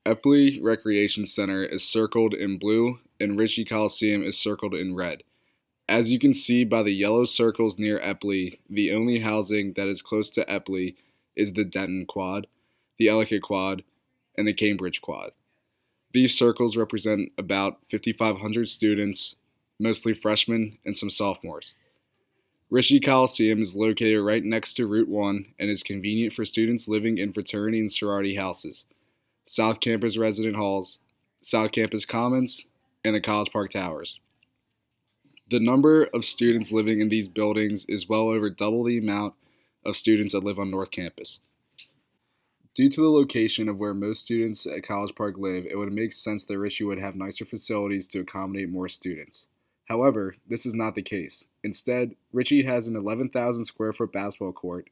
Epley Recreation Center is circled in blue and Ritchie Colesium is circled in red. As you can see by the yellow circles near Epley, the only housing that is close to Epley is the Denton Quad, the Ellicott Quad, and the Cambridge Quad. These circles represent about 5,500 students, mostly freshmen and some sophomores. Ritchie Colesium is located right next to Route 1 and is convenient for students living in fraternity and sorority houses, South Campus resident halls, South Campus Commons, and the College Park Towers. The number of students living in these buildings is well over double the amount of students that live on North Campus. Due to the location of where most students at College Park live, it would make sense that Ritchie would have nicer facilities to accommodate more students. However, this is not the case. Instead, Ritchie has an 11,000 square foot basketball court,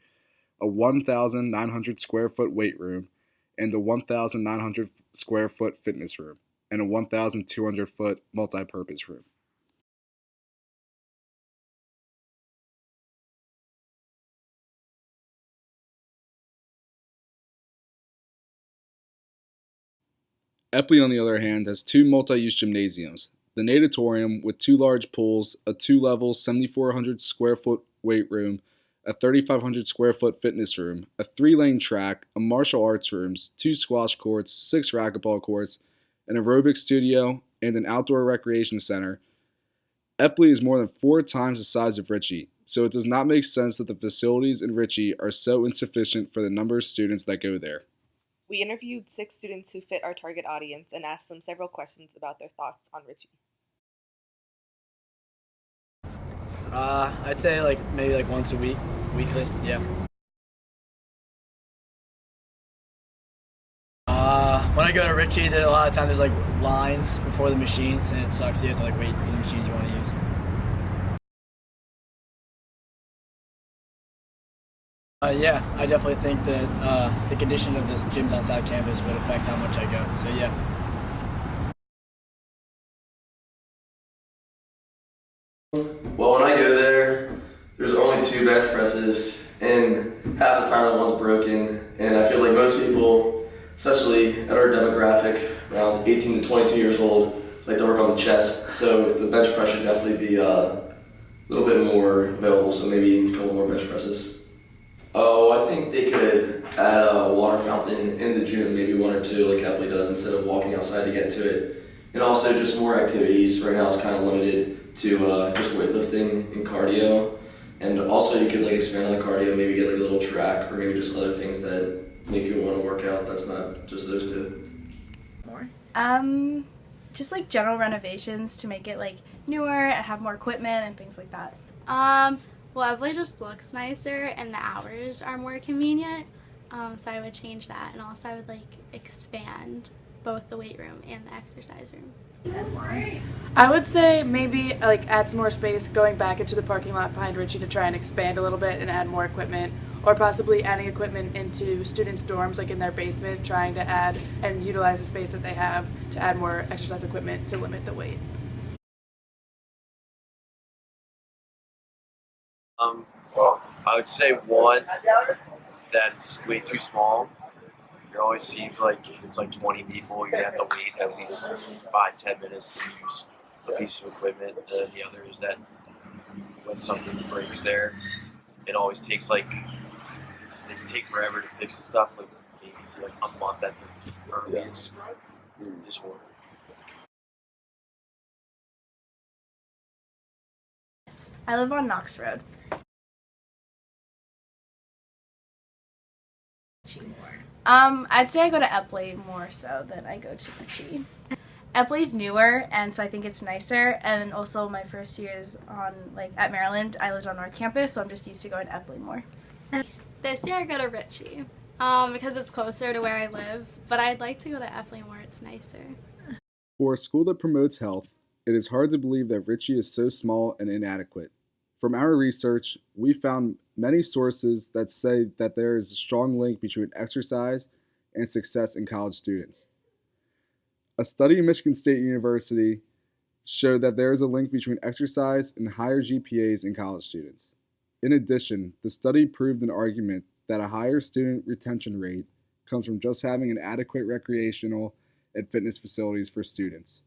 a 1,900 square foot weight room, and a 1,900 square foot fitness room, and a 1,200 foot multi-purpose room. Epley, on the other hand, has two multi-use gymnasiums. The natatorium with two large pools, a two-level 7,400 square foot weight room, a 3,500 square foot fitness room, a three-lane track, a martial arts rooms, two squash courts, six racquetball courts, an aerobic studio, and an outdoor recreation center. Epley is more than 4 times the size of Ritchie, so it does not make sense that the facilities in Ritchie are so insufficient for the number of students that go there. We interviewed 6 students who fit our target audience and asked them several questions about their thoughts on Ritchie. I'd say maybe once a week, weekly, yeah. When I go to Ritchie, a lot of times there's lines before the machines, and it sucks. You have to wait for the machines you want to use. Yeah, I definitely think that the condition of this gyms on South Campus would affect how much I go. So yeah. Well, when I go there, there's only 2 bench presses, and half the time that one's broken. And I feel like most people, especially at our demographic, around 18 to 22 years old, like to work on the chest. So the bench press should definitely be a little bit more available. So maybe a couple more bench presses. Oh, I think they could add a water fountain in the gym, maybe 1 or 2 like Epley does, instead of walking outside to get to it. And also just more activities. Right now it's kind of limited to just weightlifting and cardio. And also you could expand on the cardio, maybe get a little track, or maybe just other things that make people want to work out. That's not just those 2. More? Just general renovations to make it newer and have more equipment and things like that. Well, Epley just looks nicer and the hours are more convenient, so I would change that, and also I would expand both the weight room and the exercise room. I would say maybe add some more space going back into the parking lot behind Ritchie to try and expand a little bit and add more equipment, or possibly adding equipment into students' dorms in their basement, trying to add and utilize the space that they have to add more exercise equipment to limit the weight. Well, I would say one, that's way too small. It always seems like it's 20 people. You have to wait at least 5-10 minutes to use a piece of equipment. And the other is that when something breaks there, it always takes they take forever to fix the stuff. Maybe a month at the earliest disorder. I live on Knox Road. I'd say I go to Epley more so than I go to Ritchie. Epley's newer, and so I think it's nicer. And also, my first year is at Maryland. I lived on North Campus, so I'm just used to going to Epley more. This year I go to Ritchie because it's closer to where I live, but I'd like to go to Epley more. It's nicer. For a school that promotes health, it is hard to believe that Ritchie is so small and inadequate. From our research, we found many sources that say that there is a strong link between exercise and success in college students. A study in Michigan State University showed that there is a link between exercise and higher GPAs in college students. In addition, the study proved an argument that a higher student retention rate comes from just having an adequate recreational and fitness facilities for students.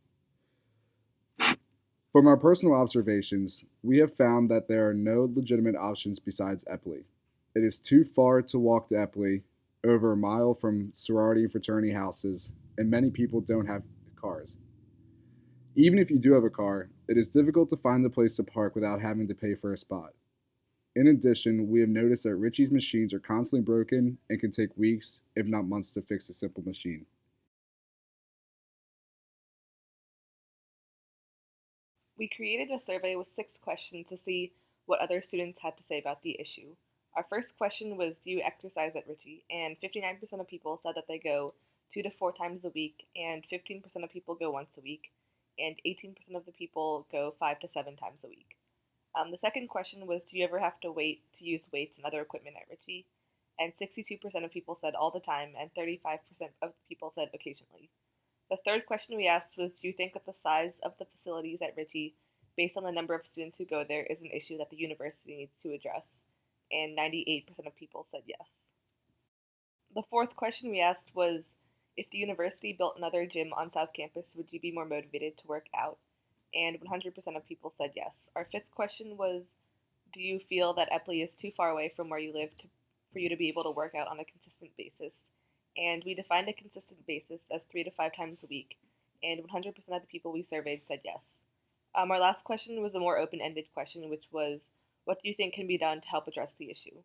From our personal observations, we have found that there are no legitimate options besides Epley. It is too far to walk to Epley, over a mile from sorority and fraternity houses, and many people don't have cars. Even if you do have a car, it is difficult to find a place to park without having to pay for a spot. In addition, we have noticed that Ritchie's machines are constantly broken and can take weeks, if not months, to fix a simple machine. We created a survey with 6 questions to see what other students had to say about the issue. Our first question was, do you exercise at Ritchie? And 59% of people said that they go 2 to 4 times a week, and 15% of people go once a week, and 18% of the people go 5 to 7 times a week. The second question was, do you ever have to wait to use weights and other equipment at Ritchie? And 62% of people said all the time, and 35% of people said occasionally. The third question we asked was, do you think that the size of the facilities at Ritchie, based on the number of students who go there, is an issue that the university needs to address? And 98% of people said yes. The fourth question we asked was, if the university built another gym on South Campus, would you be more motivated to work out? And 100% of people said yes. Our fifth question was, do you feel that Epley is too far away from where you live for you to be able to work out on a consistent basis? And we defined a consistent basis as 3 to 5 times a week, and 100% of the people we surveyed said yes. Our last question was a more open-ended question, which was, what do you think can be done to help address the issue?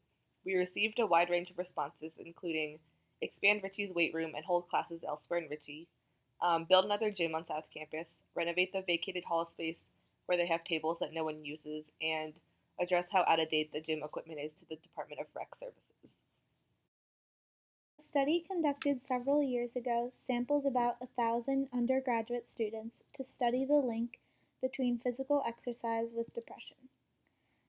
We received a wide range of responses, including expand Ritchie's weight room and hold classes elsewhere in Ritchie, build another gym on South Campus, renovate the vacated hall space where they have tables that no one uses, and address how out-of-date the gym equipment is to the Department of Rec Services. A study conducted several years ago samples about 1,000 undergraduate students to study the link between physical exercise with depression.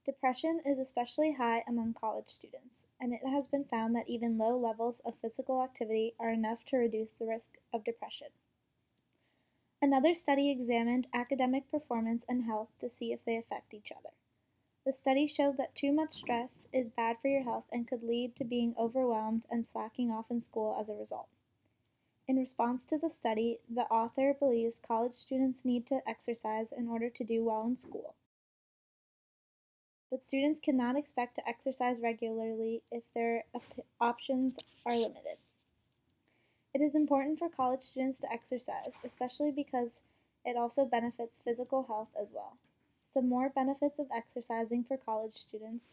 Depression is especially high among college students, and it has been found that even low levels of physical activity are enough to reduce the risk of depression. Another study examined academic performance and health to see if they affect each other. The study showed that too much stress is bad for your health and could lead to being overwhelmed and slacking off in school as a result. In response to the study, the author believes college students need to exercise in order to do well in school. But students cannot expect to exercise regularly if their options are limited. It is important for college students to exercise, especially because it also benefits physical health as well. Some more benefits of exercising for college students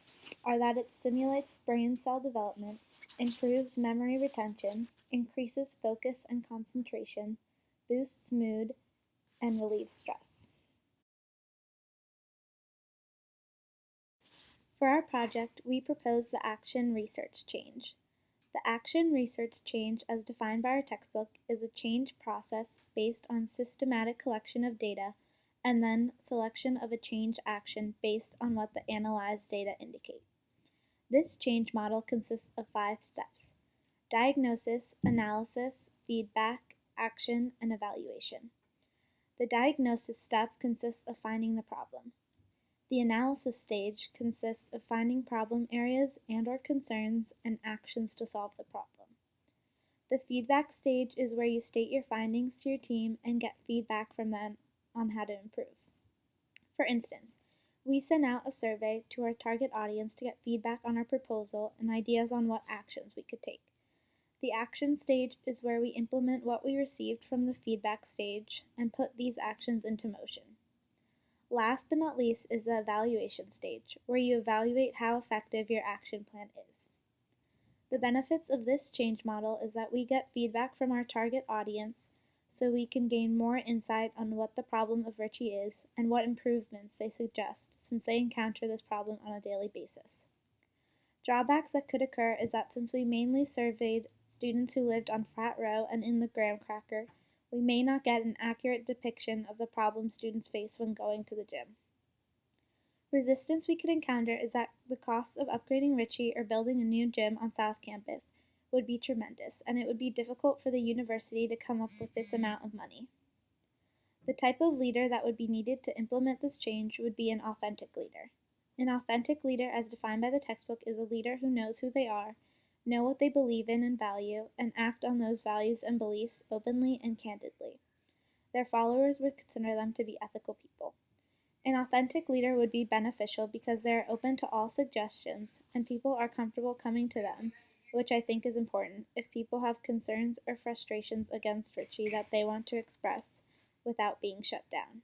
are that it stimulates brain cell development, improves memory retention, increases focus and concentration, boosts mood, and relieves stress. For our project, we proposed the action research change. The action research change, as defined by our textbook, is a change process based on systematic collection of data and then selection of a change action based on what the analyzed data indicate. This change model consists of 5 steps: diagnosis, analysis, feedback, action, and evaluation. The diagnosis step consists of finding the problem. The analysis stage consists of finding problem areas and/or concerns and actions to solve the problem. The feedback stage is where you state your findings to your team and get feedback from them on how to improve. For instance, we sent out a survey to our target audience to get feedback on our proposal and ideas on what actions we could take. The action stage is where we implement what we received from the feedback stage and put these actions into motion. Last but not least is the evaluation stage, where you evaluate how effective your action plan is. The benefits of this change model is that we get feedback from our target audience so we can gain more insight on what the problem of Ritchie is and what improvements they suggest, since they encounter this problem on a daily basis. Drawbacks that could occur is that since we mainly surveyed students who lived on Frat Row and in the Graham Cracker, we may not get an accurate depiction of the problems students face when going to the gym. Resistance we could encounter is that the costs of upgrading Ritchie or building a new gym on South Campus would be tremendous, and it would be difficult for the university to come up with this amount of money. The type of leader that would be needed to implement this change would be an authentic leader. An authentic leader, as defined by the textbook, is a leader who knows who they are, know what they believe in and value, and act on those values and beliefs openly and candidly. Their followers would consider them to be ethical people. An authentic leader would be beneficial because they are open to all suggestions and people are comfortable coming to them, which I think is important if people have concerns or frustrations against Ritchie that they want to express without being shut down.